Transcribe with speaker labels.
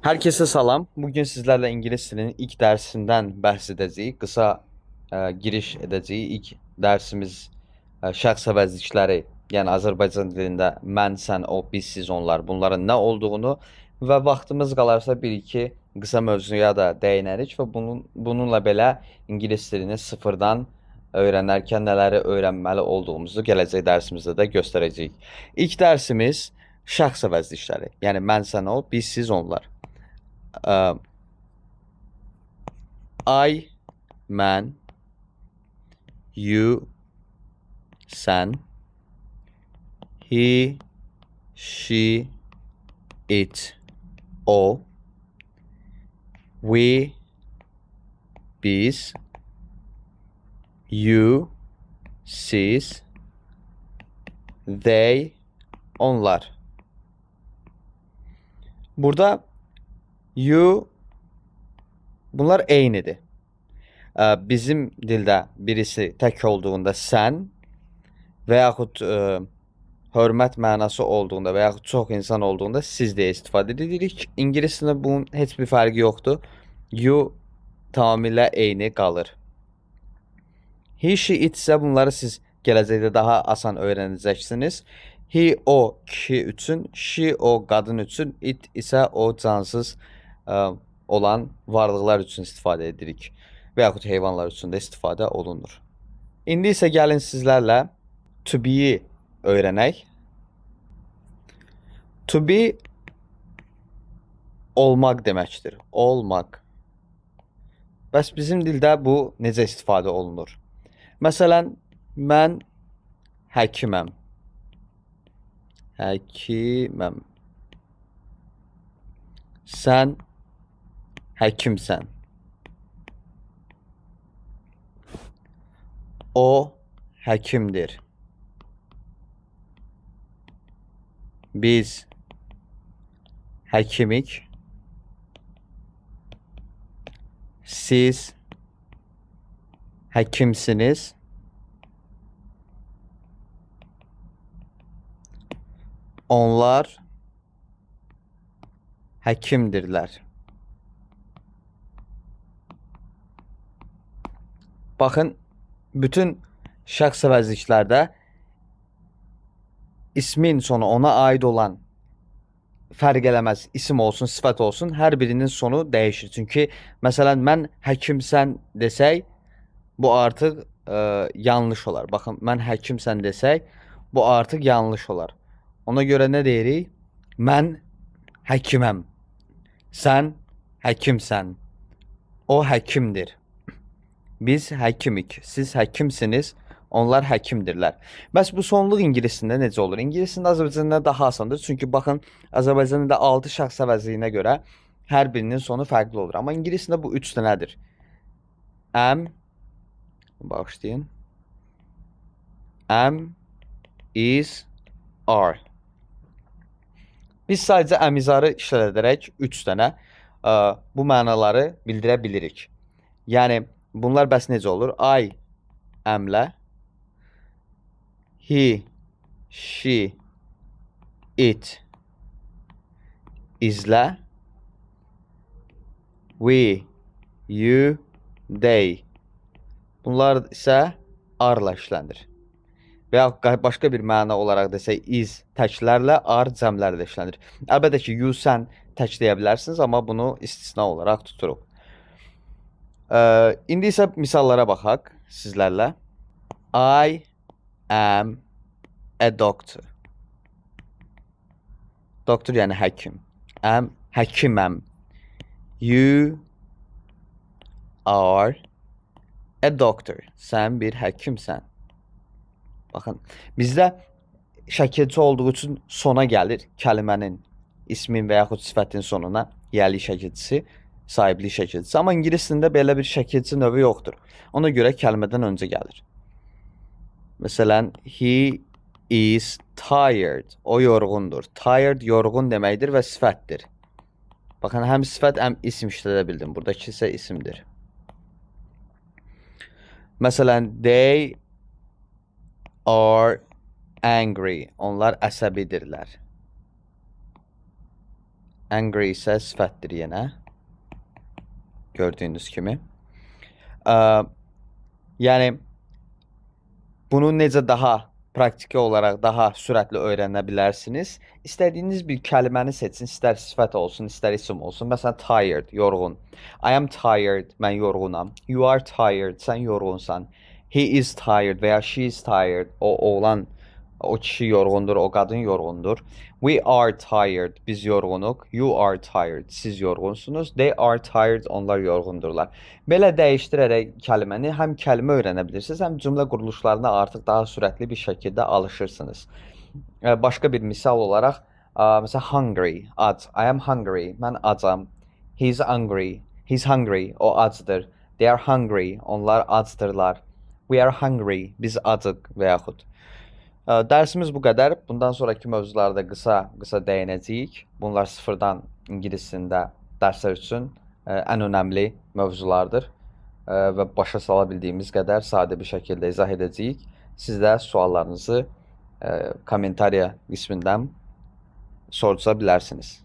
Speaker 1: Herkese salam. Bugün sizlerle İngiliz dilinin ilk dersinden bəhs edəcəyik. Qısa giriş edəcəyik. İlk dərsimiz şəxs əvəzlikləri, yəni Azərbaycan dilində mən, sən, o, biz, siz, onlar bunların nə olduğunu və vaxtımız qalarsa bir-iki qısa mövzuya da değinərik və bununla belə İngiliz dilini sıfırdan öyrənərkən nələri öyrənməli olduğumuzu gələcək dərsimizdə də göstərəcəyik. İlk dərsimiz şəxs əvəzlikləri, yəni mən, sən, o, biz, siz, onlar. I, mən, you, sən, he, she, it, o, we, biz, you, siz, they, onlar. Burada you, bunlar eynidir. Bizim dildə birisi tək olduğunda sən və yaxud hörmət mənası olduğunda və yaxud çox insan olduğunda siz deyə istifadə edirik. İngilis dilində bunun heç bir fərqi yoxdur. You tamamilə eyni qalır. He, she, it isə bunları siz gələcəkdə daha asan öyrənəcəksiniz. He, o kişi üçün, she, o qadın üçün, it isə o cansız olan varlıqlar üçün istifadə edirik və yaxud heyvanlar üçün də istifadə olunur. İndi isə gəlin sizlərlə to be-yi öyrənək. To be olmaq deməkdir. Olmaq. Bəs bizim dildə bu necə istifadə olunur? Məsələn, mən həkiməm. Həkiməm. Sən həkimsən. O həkimdir. Biz həkimik. Siz həkimsiniz. Onlar həkimdirlər. Baxın, bütün şəxs əvəzliklərdə ismin sonu ona aid olan fərq eləməz, isim olsun, sifət olsun, hər birinin sonu dəyişir. Çünki məsələn mən həkimsən desək, bu artıq yanlış olar. Baxın, mən həkimsən desək, bu artıq yanlış olar. Ona görə nə deyirik? Mən həkiməm. Sən həkimsən. O həkimdir. Biz həkimik. Siz həkimsiniz. Onlar həkimdirlər. Bəs bu sonluq ingilis dilində necə olur? İngilis dilində Azərbaycanda daha asandır. Çünki baxın, Azərbaycanda 6 şəxs əvəzliyinə görə hər birinin sonu fərqli olur. Amma ingilis dilində bu 3 dənədir. Am, bağışlayın. Am, is, are. Biz sadəcə əmizarı işlədərək 3 dənə bu mənaları bildirə bilirik. Yəni bunlar bəs necə olur? I əmlə, he, she, it, izlə, we, you, they. Bunlar isə arla işlənir. Və ya başqa bir məna olaraq desək, is təklərlə, ar cəmlərlə işlənir. Əlbəttə ki, you, sən tək deyə bilərsiniz, amma bunu istisna olaraq tuturuq. İndi isə misallara baxaq sizlərlə. I am a doctor. Doktor yəni həkim. Am, həkiməm. You are a doctor. Sən bir həkimsən. Baxın, bizdə şəkilçi olduğu üçün sona gəlir kəlmənin, ismin və yaxud sifətin sonuna yəlik şəkilçisi, sahiblik şəkilçisi. Amma ingilis dilində belə bir şəkilçi növü yoxdur. Ona görə kəlmədən öncə gəlir. Məsələn, he is tired. O yorğundur. Tired yorğun deməkdir və sifətdir. Baxın, həm sifət, həm isim işlədə bildim. Buradakı isə isimdir. Məsələn, they are angry. Onlar əsəbidirlər. Angry isə sifətdir yenə. Gördüyünüz kimi. Ə, yəni bunu necə daha praktiki olaraq daha sürətli öyrənə bilərsiniz? İstədiyiniz bir kəlməni seçin, istər sifət olsun, istər isim olsun. Məsələn, tired, yorğun. I am tired, mən yorğunam. You are tired, sən yorğunsan. He is tired veya she is tired, o oğlan, o kişi yorğundur, o qadın yorğundur. We are tired, biz yorğunuq. You are tired, siz yorğunsunuz. They are tired, onlar yorğundurlar. Belə dəyişdirərək kəlməni həm kəlmə öyrənə bilirsiniz, həm cümlə quruluşlarına artıq daha sürətli bir şəkildə alışırsınız. Başqa bir misal olaraq, məsələn, hungry, ac. I am hungry, mən acam. He's hungry, he's hungry, o acdır. They are hungry, onlar acdırlar. We are hungry, biz acıq və yaxud. Dərsimiz bu qədər. Bundan sonraki mövzularda qısa dəyinəcəyik. Bunlar sıfırdan ingilis dilində dərslər üçün ən önəmli mövzulardır və başa sala bildiyimiz qədər sadə bir şəkildə izah edəcəyik. Siz də suallarınızı kommentariya qismindən soruşa bilərsiniz.